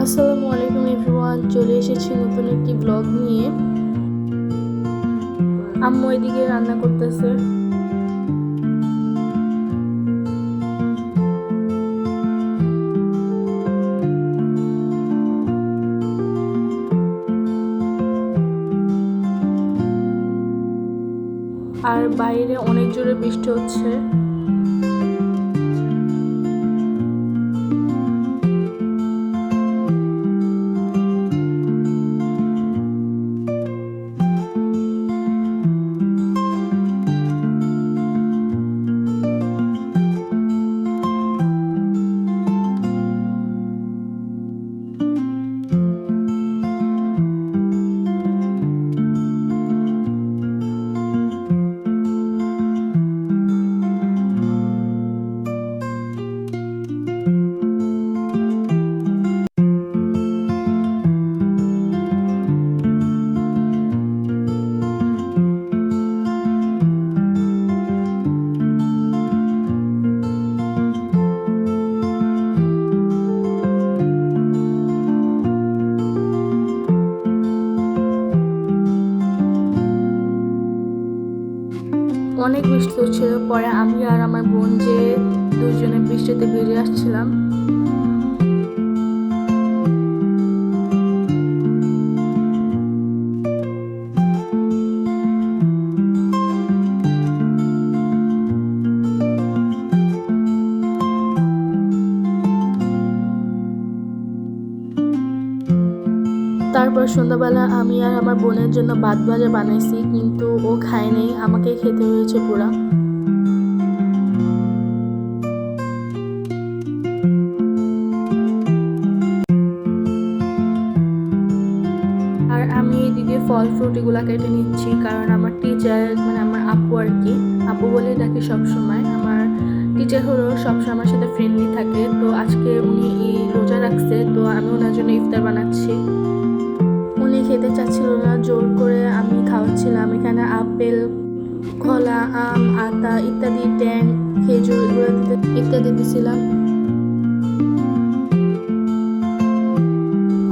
আসসালামু আলাইকুম এভরিওয়ান, চলে এসেছি নতুন একটি ব্লগ নিয়ে। আম্মু এদিকে রান্না করতেছে। আর বাইরে অনেক জোরে বৃষ্টি হচ্ছে। অনেক বৃষ্টি হচ্ছিল। পরে আমি আর আমার বোন যে দুজনে বৃষ্টিতে বেরিয়ে আসছিলাম। তারপর সন্ধ্যাবেলা আমি আর আমার বোনের জন্য ভাত ভাজা বানাইছি, কিন্তু ও খায় নাই, আমাকে খেতে হয়েছে পুরা। আর আমি এদিকে ফল ফ্রুট এগুলা কেটে নিচ্ছি, কারণ আমার টিচার মানে আমার আপু আর কি, আপু বলে ডাকি সবসময়। আমার টিচার হলো সবসময় আমার সাথে ফ্রেন্ডলি থাকে। তো আজকে উনি রোজা রাখছে, তো আমি ওনার জন্য ইফতার বানাচ্ছি। উনি খেতে চাচ্ছিল না, জোর করে আমি খাওয়াচ্ছিলাম। এখানে আপেল, কলা, আম, আতা ইত্যাদি, ট্যাং, খেজুর এগুলো ইত্যাদি দিছিলাম।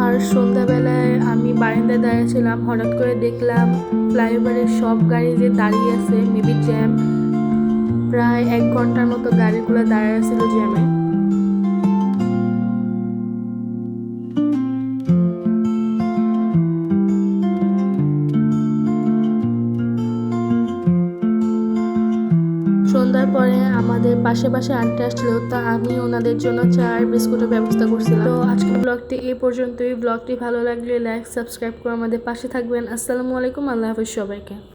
আর সন্ধ্যাবেলায় আমি বারান্দায় দাঁড়িয়েছিলাম, হঠাৎ করে দেখলাম ফ্লাইওভারের সব গাড়ি যে দাঁড়িয়ে আছে, মেবি জ্যাম। প্রায় 1 ঘন্টার মতো গাড়িগুলো দাঁড়িয়ে ছিল জ্যামে। সন্ধ্যার পরে আমাদের পাশে আন্টি আসছিল, তা আমি ওনাদের জন্য চা আর বিস্কুটের ব্যবস্থা করছিলাম। তো আজকের ব্লগটি এই পর্যন্তই। ব্লগটি ভালো লাগলে লাইক সাবস্ক্রাইব করে আমাদের পাশে থাকবেন। আসসালামু আলাইকুম, আল্লাহ হাফেজ সবাইকে।